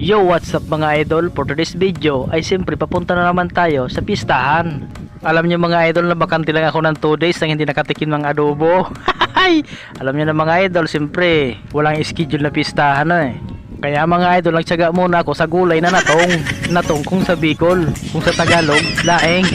Yo, what's up mga idol? For today's video ay siyempre papunta na naman tayo sa pistahan. Alam nyo mga idol na bakante lang ako ng 2 days nang hindi nakatikim ng adobo. Alam nyo na mga idol, siyempre walang schedule na pistahan na eh. Kaya mga idol, nagtsaga muna ako sa gulay na natong kung sa Bicol, kung sa Tagalog, laeng.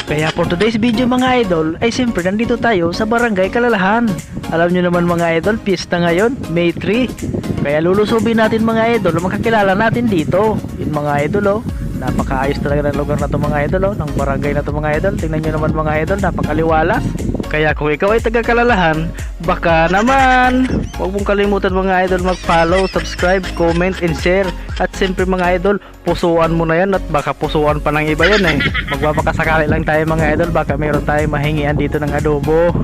Kaya for today's video mga idol ay siyempre nandito tayo sa Barangay Kalalahan. Alam nyo naman mga idol, pista ngayon, May 3. Kaya lulusubin natin mga idol, makakilala natin dito. Yun mga idol oh, napakaayos talaga ng lugar na to mga idol oh, ng barangay na to mga idol. Tingnan nyo naman mga idol, napakaliwalas. Kaya kung ikaw ay taga Kalalahan, baka naman huwag mong kalimutan mga idol mag-follow, subscribe, comment, and share. At siyempre mga idol, pusuan mo na yan at baka pusuan pa ng iba yan eh. Magbabakasakali lang tayo mga idol, baka meron tayong mahingian dito ng adobo.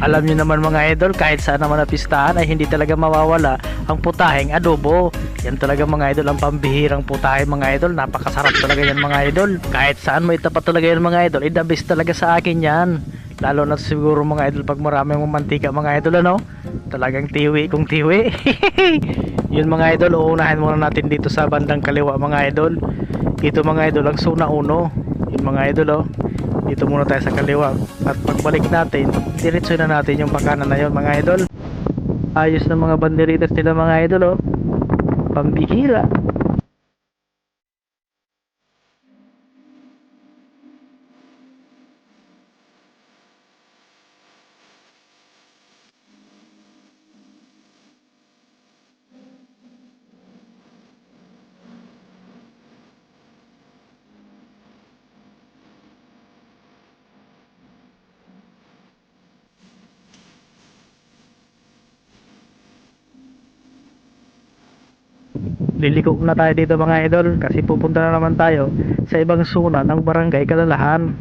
Alam nyo naman mga idol, kahit saan naman na pistahan ay hindi talaga mawawala ang putaheng adobo. Yan talaga mga idol ang pambihirang putahe mga idol. Napakasarap talaga yan mga idol. Kahit saan mo itapat talaga yan mga idol, the best talaga sa akin yan. Lalo na siguro mga idol pag maraming mantika mga idol ano. Talagang tiwi kung tiwi. Yun mga idol, uunahin muna natin dito sa bandang kaliwa mga idol. Ito mga idol ang Zona 1. Yun mga idol oh. Dito muna tayo sa kaliwa. At pagbalik natin, diretso na natin yung pakanan na yun mga idol. Ayos na mga banderitas nila mga idol oh. Pambihira. Liliko na tayo dito mga idol kasi pupunta na naman tayo sa ibang zona ng Barangay Kalalahan.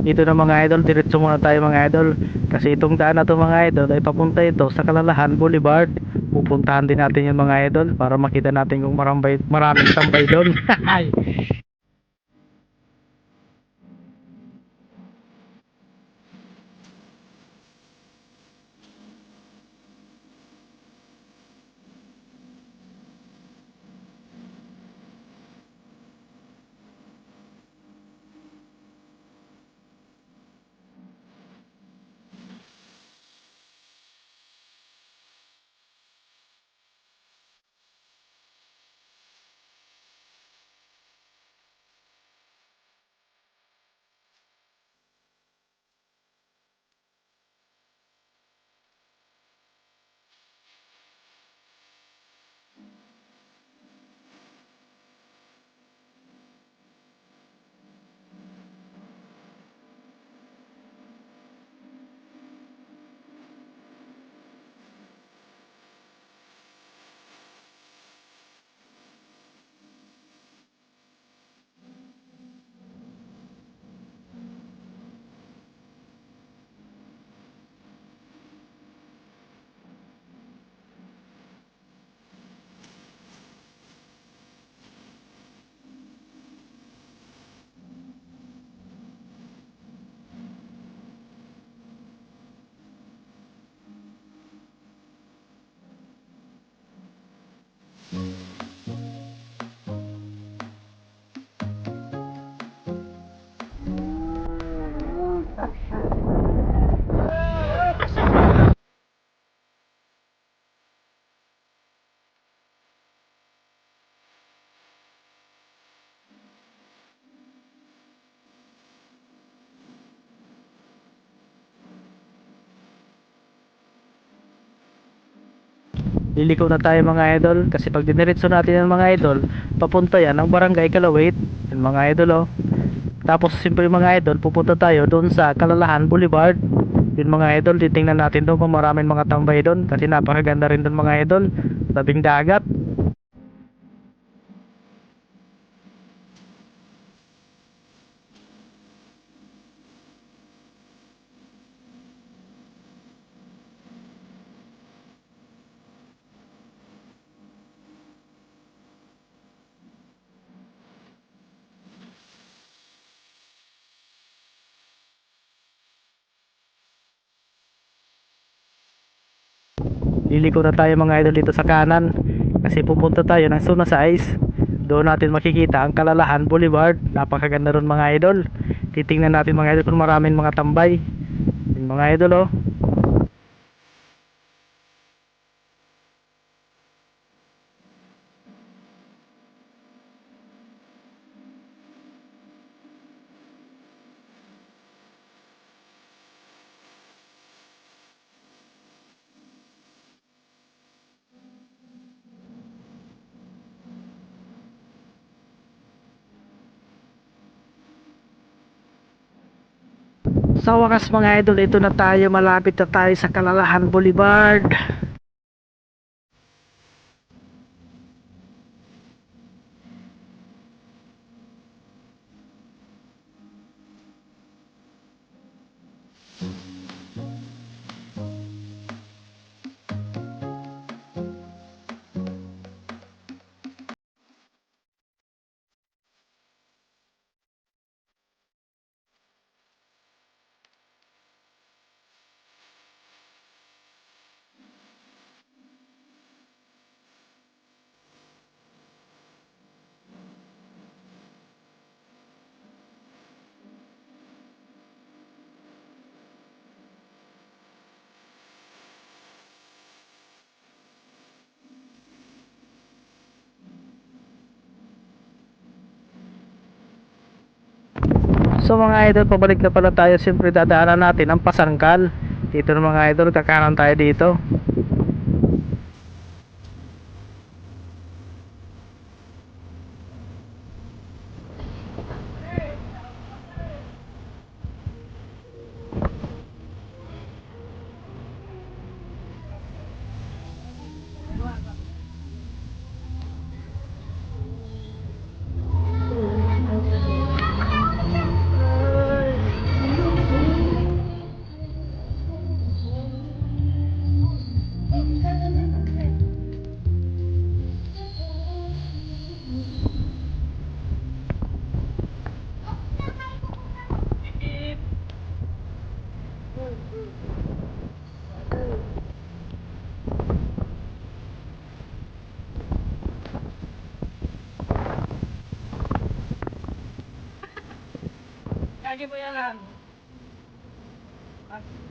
Dito na mga idol, diretso muna tayo mga idol kasi itong daan na to mga idol ay papunta ito sa Kalalahan Boulevard. Pupuntahan din natin yung mga idol para makita natin kung maraming tambay doon. Liliko na tayo mga idol kasi pag diniretso natin yung mga idol, papunta yan ng Barangay Kalawit. Yung mga idol oh. Tapos siyempre mga idol, pupunta tayo doon sa Kalalahan Boulevard. Yun mga idol, titingnan natin doon kung maraming mga tambay doon kasi napakaganda rin doon mga idol, tabing dagat. Liliko na tayo mga idol dito sa kanan kasi pupunta tayo ng Suna Size. Doon natin makikita ang Kalalahan Boulevard, napakaganda ron mga idol. Titingnan natin mga idol kung maraming mga tambay. Yung mga idol oh. Sa wakas mga idol, ito na tayo, malapit na tayo sa Kalalahan Boulevard. So mga idol, pabalik na pala tayo. Siyempre dadaanan natin ang Pasangkal. Dito na mga idol, kakanan tayo dito. Lagi mo yan.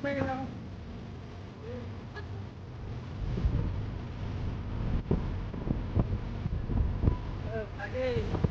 May lang. Lagi.